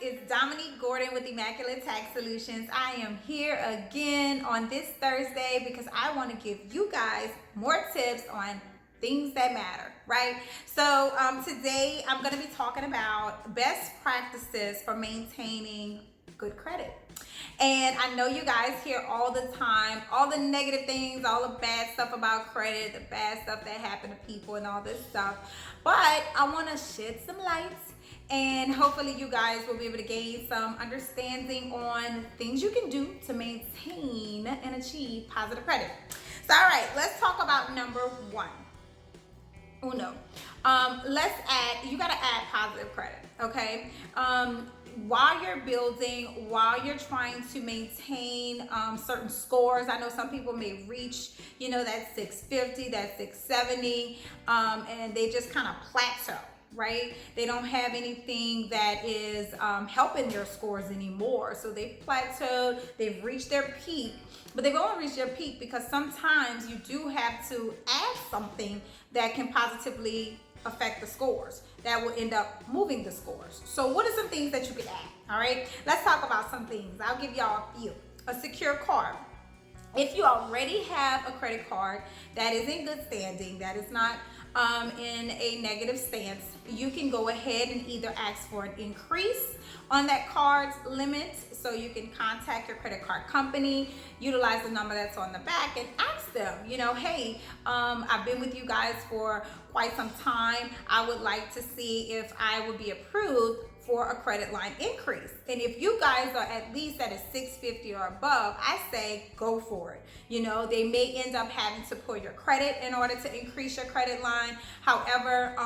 it's Dominique Gordon with Immaculate Tax Solutions. I am here again on this Thursday because I want to give you guys more tips on things that matter, right? So today I'm going to be talking about best practices for maintaining good credit. And I know you guys hear all the time, all the negative things, all the bad stuff about credit, the bad stuff that happened to people and all this stuff. But I want to shed some lights, and hopefully you guys will be able to gain some understanding on things you can do to maintain and achieve positive credit. So, all right, let's talk about number one. Uno. You got to add positive credit, okay? While you're building, while you're trying to maintain certain scores, I know some people may reach, that 650, that 670, and they just kind of plateau, right? They don't have anything that is helping their scores anymore. So they've plateaued, they've reached their peak, but they've only reached their peak because sometimes you do have to add something that can positively affect the scores, that will end up moving the scores. So what are some things that you could add? All right, let's talk about some things. I'll give y'all a few. A secure card. If you already have a credit card that is in good standing, that is not in a negative stance, you can go ahead and either ask for an increase on that card's limit. So you can contact your credit card company, utilize the number that's on the back, and ask them, hey, I've been with you guys for quite some time. I would like to see if I would be approved for a credit line increase. And if you guys are at least at a 650 or above, I say go for it. They may end up having to pull your credit in order to increase your credit line. However,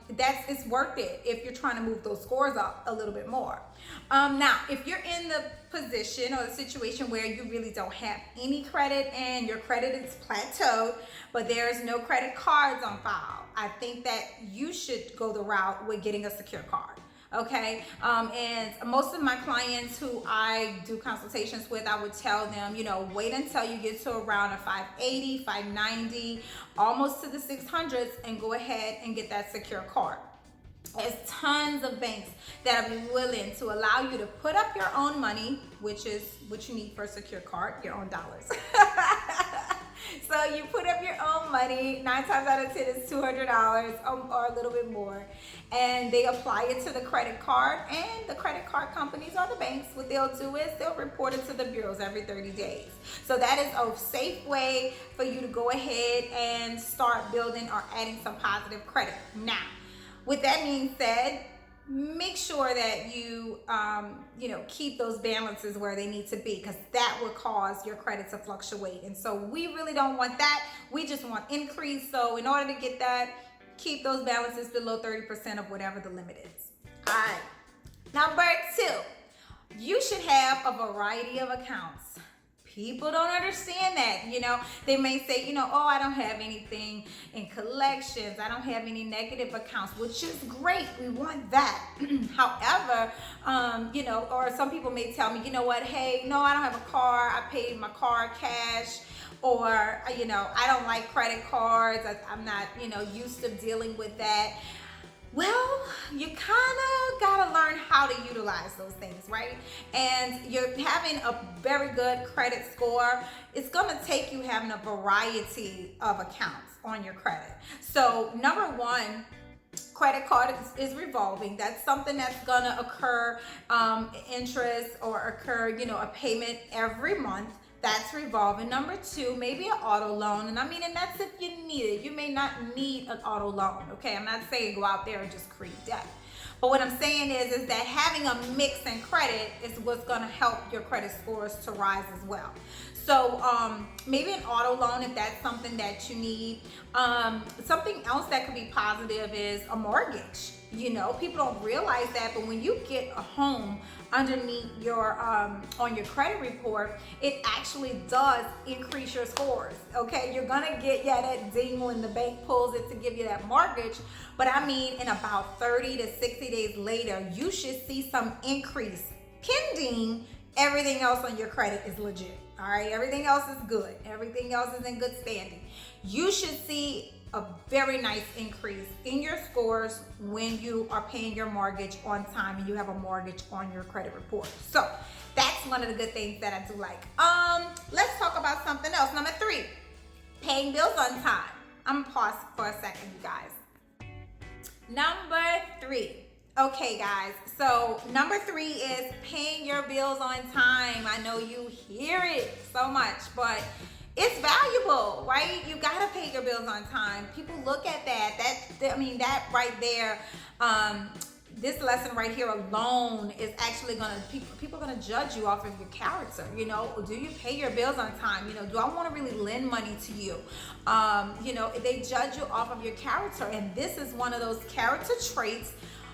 it's worth it if you're trying to move those scores up a little bit more. Now, if you're in the position or the situation where you really don't have any credit and your credit is plateaued, but there's no credit cards on file, I think that you should go the route with getting a secure card. Okay, and most of my clients who I do consultations with, I would tell them, wait until you get to around a 580, 590, almost to the 600s, and go ahead and get that secure card. There's tons of banks that are willing to allow you to put up your own money, which is what you need for a secure card, your own dollars. So you put up your own money, 9 times out of 10 it's $200 or a little bit more, and they apply it to the credit card, and the credit card companies or the banks, what they'll do is they'll report it to the bureaus every 30 days. So that is a safe way for you to go ahead and start building or adding some positive credit. Now, with that being said, make sure that you keep those balances where they need to be, because that will cause your credit to fluctuate. And so we really don't want that. We just want increase. So in order to get that, keep those balances below 30% of whatever the limit is. All right. Number 2, you should have a variety of accounts. People don't understand that. They may say, oh, I don't have anything in collections. I don't have any negative accounts, which is great. We want that. However, or some people may tell me, hey, no, I don't have a car. I paid my car cash. Or, I don't like credit cards. I'm not, used to dealing with that. Well, you kind of got to learn how to utilize those things, right? And you're having a very good credit score. It's going to take you having a variety of accounts on your credit. So number 1, credit card is revolving. That's something that's going to occur interest or occur, a payment every month. That's revolving. Number 2, maybe an auto loan. And that's if you need it. You may not need an auto loan, okay? I'm not saying go out there and just create debt. But what I'm saying is that having a mix in credit is what's gonna help your credit scores to rise as well. So maybe an auto loan if that's something that you need. Something else that could be positive is a mortgage. People don't realize that, but when you get a home underneath your on your credit report, it actually does increase your scores. Okay, you're gonna get that ding when the bank pulls it to give you that mortgage, but in about 30 to 60 days later, you should see some increase pending everything else on your credit is legit. All right, everything else is good. Everything else is in good standing. You should see a very nice increase in your scores when you are paying your mortgage on time and you have a mortgage on your credit report. So that's one of the good things that I do like. Let's talk about something else. Number 3, paying bills on time. I'm gonna pause for a second, you guys. Number 3. Okay, guys. So number 3 is paying your bills on time. I know you hear it so much, but it's valuable, right? You gotta pay your bills on time. People look at that. That right there. This lesson right here alone is actually people are gonna judge you off of your character. You know, do you pay your bills on time? You know, do I want to really lend money to you? You know, they judge you off of your character, and this is one of those character traits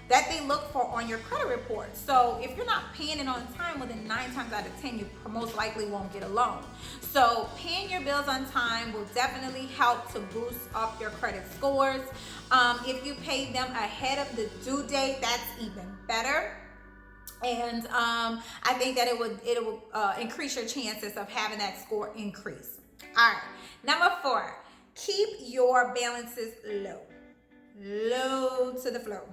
that they look for on your credit report. So if you're not paying it on time, well then 9 times out of 10, you most likely won't get a loan. So paying your bills on time will definitely help to boost up your credit scores. If you pay them ahead of the due date, that's even better. And I think that it will increase your chances of having that score increase. All right, number 4, keep your balances low to the floor.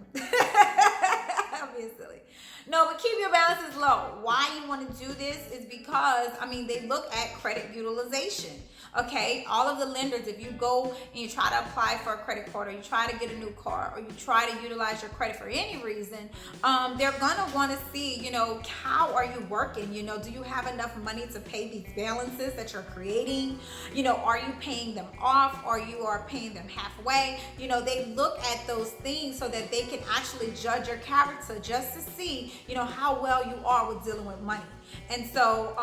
Obviously. No, but keep your balances low. Why you want to do this is because, they look at credit utilization. Okay, all of the lenders, if you go and you try to apply for a credit card, or you try to get a new car, or you try to utilize your credit for any reason, they're gonna want to see, you know, how are you working? You know, do you have enough money to pay these balances that you're creating? You know, are you paying them off, or you are paying them halfway? You know, they look at those things so that they can actually judge your character, just to see, you know, how well you are with dealing with money. And so,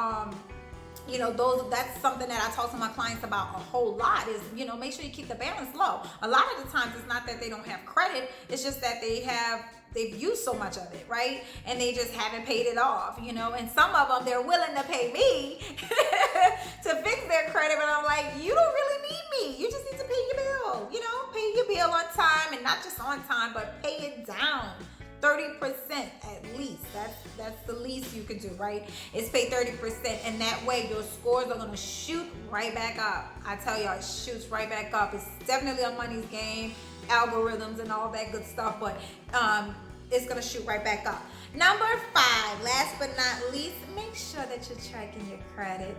you know, that's something that I talk to my clients about a whole lot is, you know, make sure you keep the balance low. A lot of the times it's not that they don't have credit, it's just that they've used so much of it, right? And they just haven't paid it off, you know, and some of them, they're willing to pay me to fix their credit, but I'm like, you don't really need me. You just need to pay your bill, you know, pay your bill on time, and not just on time, but pay it down. 30% at least. That's the least you can do, right? Is pay 30%, and that way your scores are gonna shoot right back up. I tell y'all, it shoots right back up. It's definitely a money's game, algorithms and all that good stuff, but it's gonna shoot right back up. Number 5, last but not least, make sure that you're tracking your credit.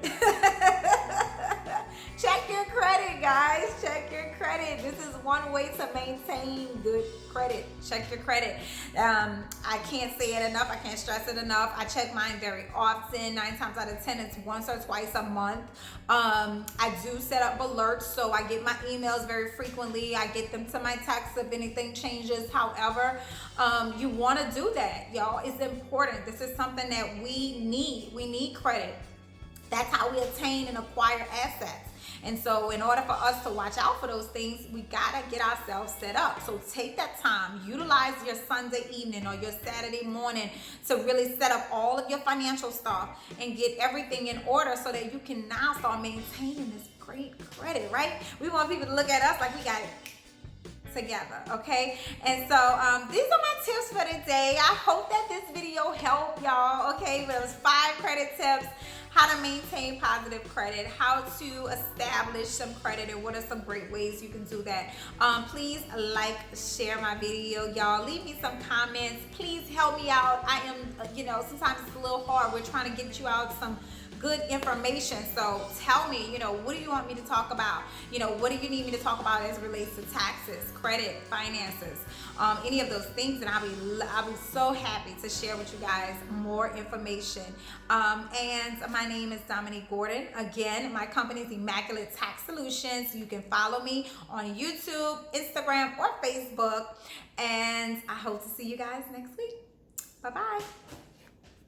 Check your credit, guys. Check your credit. This is one way to maintain good credit. Check your credit. I can't say it enough. I can't stress it enough. I check mine very often. 9 times out of 10, it's once or twice a month. I do set up alerts, so I get my emails very frequently. I get them to my text if anything changes. However, you want to do that, y'all. It's important. This is something that we need. We need credit. That's how we attain and acquire assets. And so in order for us to watch out for those things, we gotta get ourselves set up. So take that time, utilize your Sunday evening or your Saturday morning to really set up all of your financial stuff and get everything in order so that you can now start maintaining this great credit, right? We want people to look at us like we got it together, okay? And so these are my tips for today. I hope that this video helped y'all, okay? But it was 5 credit tips, how to maintain positive credit, how to establish some credit, and what are some great ways you can do that. Please like, share my video, y'all. Leave me some comments. Please help me out. I am, sometimes it's a little hard. We're trying to get you out some good information. So tell me, what do you want me to talk about? What do you need me to talk about as it relates to taxes, credit, finances, any of those things, and I'll be so happy to share with you guys more information. And my name is Dominique Gordon. Again, my company is Immaculate Tax Solutions. You can follow me on YouTube, Instagram, or Facebook. And I hope to see you guys next week. Bye-bye.